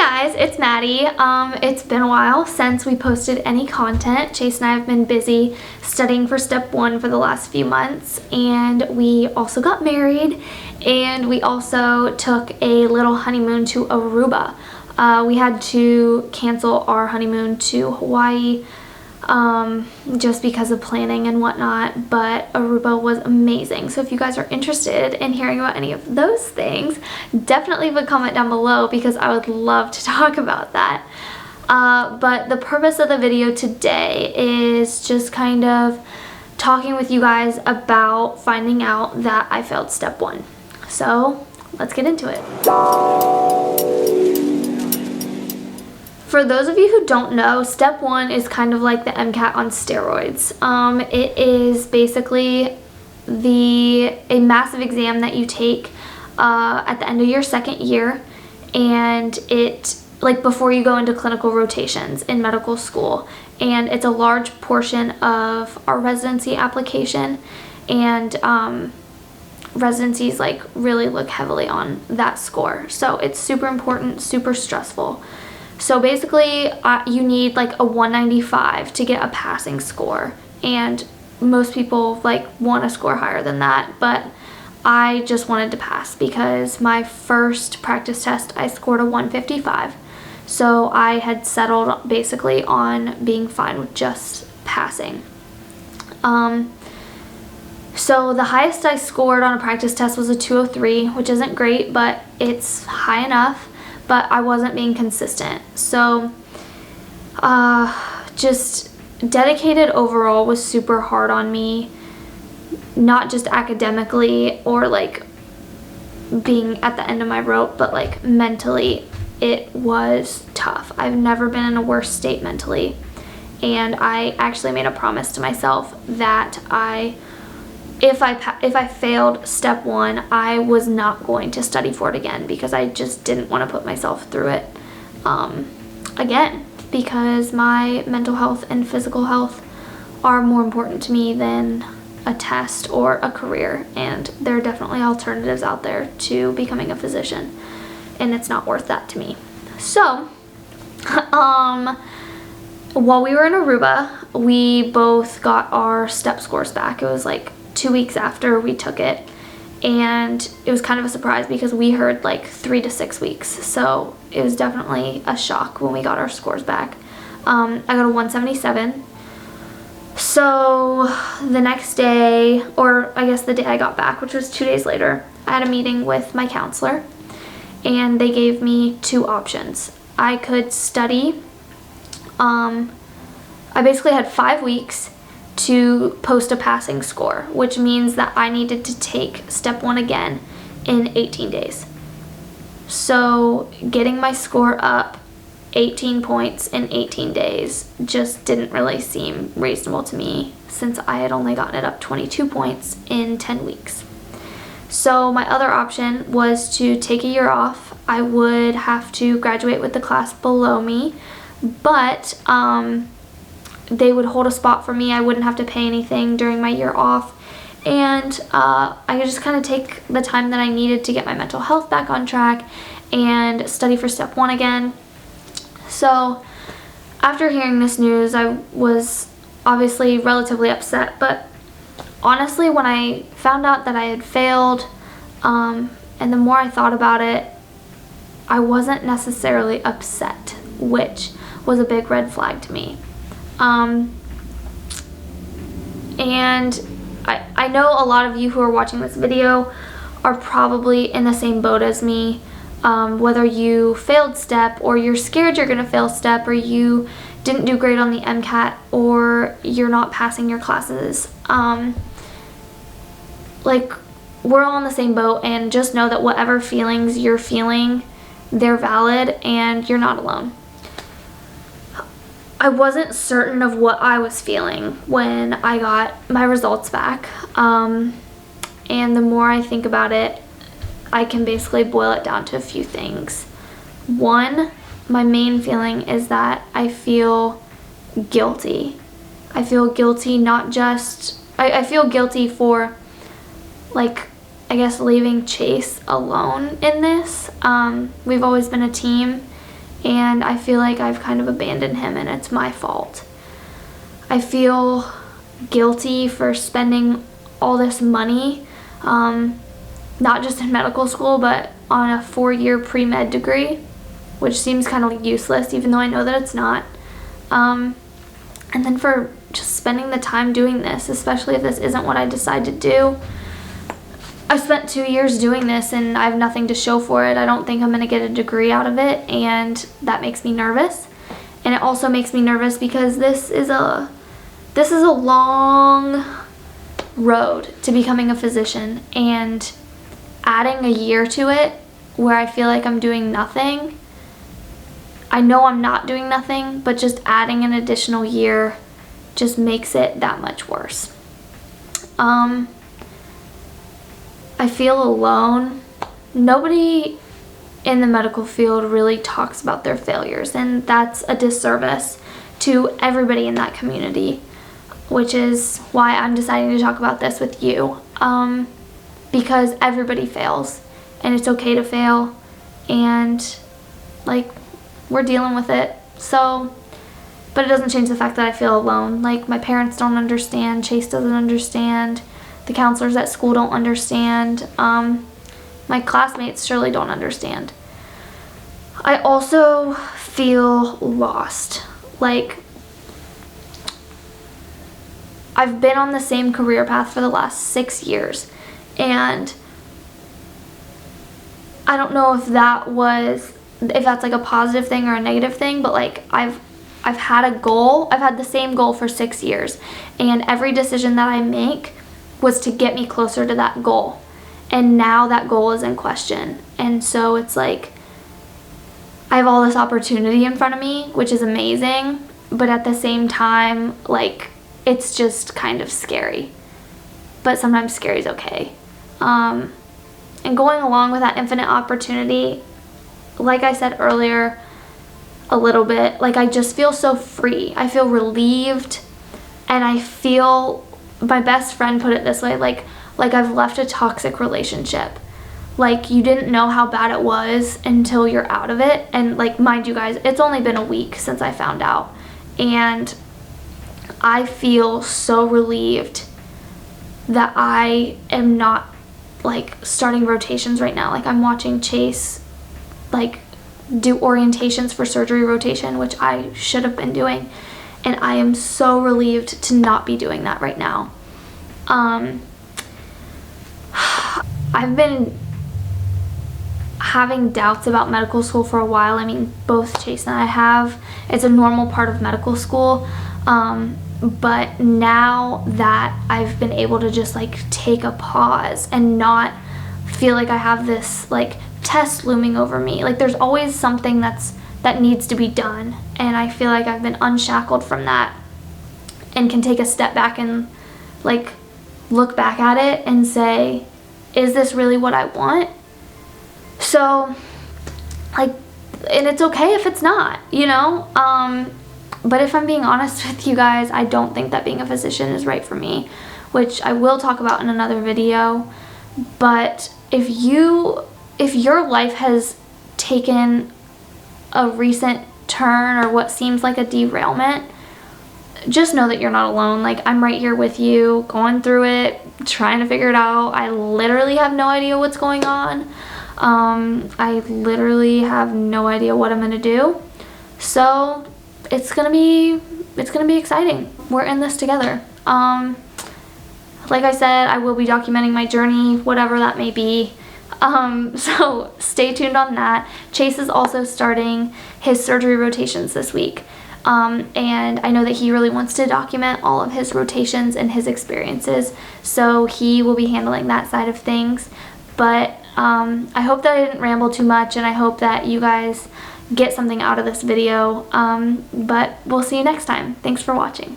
Guys, it's Maddie. It's been a while since we posted any content. Chase and I have been busy studying for step 1 for the last few months, and we also got married, and we also took a little honeymoon to Aruba. We had to cancel our honeymoon to Hawaii just because of planning and whatnot, but Aruba was amazing. So if you guys are interested in hearing about any of those things, definitely leave a comment down below because I would love to talk about that. But the purpose of the video today is just kind of talking with you guys about finding out that I failed step 1. So let's get into it. For those of you who don't know, step 1 is kind of like the MCAT on steroids. It is basically a massive exam that you take at the end of your second year, and before you go into clinical rotations in medical school, and it's a large portion of our residency application, and residencies really look heavily on that score. So it's super important, super stressful. So basically, you need a 195 to get a passing score, and most people want to score higher than that, but I just wanted to pass because my first practice test I scored a 155, so I had settled basically on being fine with just passing. So the highest I scored on a practice test was a 203, which isn't great, but it's high enough. But I wasn't being consistent. So just dedicated overall was super hard on me, not just academically or being at the end of my rope, but mentally it was tough. I've never been in a worse state mentally, and I actually made a promise to myself that if I failed step 1, I was not going to study for it again because I just didn't want to put myself through it again, because my mental health and physical health are more important to me than a test or a career, and there are definitely alternatives out there to becoming a physician, and it's not worth that to me. So while we were in Aruba, we both got our step scores back. It was 2 weeks after we took it, and it was kind of a surprise because we heard 3 to 6 weeks, so it was definitely a shock when we got our scores back. I got a 177. So the next day, or I guess the day I got back, which was 2 days later, I had a meeting with my counselor, and they gave me 2 options. I could study. I basically had 5 weeks to post a passing score, which means that I needed to take step 1 again in 18 days. So getting my score up 18 points in 18 days just didn't really seem reasonable to me, since I had only gotten it up 22 points in 10 weeks. So my other option was to take a year off. I would have to graduate with the class below me, but they would hold a spot for me. I wouldn't have to pay anything during my year off, and I could just kind of take the time that I needed to get my mental health back on track and study for step 1 again. So after hearing this news, I was obviously relatively upset, but honestly, when I found out that I had failed, and the more I thought about it, I wasn't necessarily upset, which was a big red flag to me. And I know a lot of you who are watching this video are probably in the same boat as me, whether you failed step, or you're scared you're gonna fail step, or you didn't do great on the MCAT, or you're not passing your classes. We're all in the same boat, and just know that whatever feelings you're feeling, they're valid, and you're not alone. I wasn't certain of what I was feeling when I got my results back, and the more I think about it, I can basically boil it down to a few things. One, my main feeling is that I feel guilty. I feel guilty I feel guilty for I guess leaving Chase alone in this. We've always been a team, and I feel like I've kind of abandoned him and it's my fault. I feel guilty for spending all this money, not just in medical school, but on a 4-year pre-med degree, which seems kind of useless, even though I know that it's not. And then for just spending the time doing this, especially if this isn't what I decide to do. I spent 2 years doing this and I have nothing to show for it. I don't think I'm going to get a degree out of it, and that makes me nervous. And it also makes me nervous because this is a long road to becoming a physician, and adding a year to it where I feel like I'm doing nothing. I know I'm not doing nothing, but just adding an additional year just makes it that much worse. I feel alone. Nobody in the medical field really talks about their failures, and that's a disservice to everybody in that community, which is why I'm deciding to talk about this with you, because everybody fails, and it's okay to fail, and like, we're dealing with it. So, but it doesn't change the fact that I feel alone. Like, my parents don't understand, Chase doesn't understand, the counselors at school don't understand, my classmates surely don't understand. I also feel lost. Like, I've been on the same career path for the last 6 years, and I don't know if that's like a positive thing or a negative thing, but like, I've had a goal. I've had the same goal for 6 years, and every decision that I make was to get me closer to that goal, and now that goal is in question. And so it's like, I have all this opportunity in front of me, which is amazing, but at the same time, like, it's just kind of scary. But sometimes scary is okay. And going along with that infinite opportunity, like I said earlier a little bit, like, I just feel so free. I feel relieved, and I feel, my best friend put it this way, like I've left a toxic relationship. Like, you didn't know how bad it was until you're out of it. And like, mind you guys, it's only been a week since I found out, and I feel so relieved that I am not like starting rotations right now. Like, I'm watching Chase like do orientations for surgery rotation, which I should have been doing, and I am so relieved to not be doing that right now. I've been having doubts about medical school for a while. I mean, both Chase and I have. It's a normal part of medical school. But now that I've been able to just like take a pause and not feel like I have this like test looming over me, like, there's always something that needs to be done, and I feel like I've been unshackled from that and can take a step back and like look back at it and say, is this really what I want? So, like, and it's okay if it's not, you know? But if I'm being honest with you guys, I don't think that being a physician is right for me, which I will talk about in another video. But if your life has taken a recent turn or what seems like a derailment, just know that you're not alone. Like, I'm right here with you, going through it, trying to figure it out. I literally have no idea what's going on. I literally have no idea what I'm gonna do. So it's gonna be exciting. We're in this together. Like I said, I will be documenting my journey, whatever that may be. So stay tuned on that. Chase is also starting his surgery rotations this week. And I know that he really wants to document all of his rotations and his experiences, so he will be handling that side of things. But I hope that I didn't ramble too much, and I hope that you guys get something out of this video. But we'll see you next time. Thanks for watching.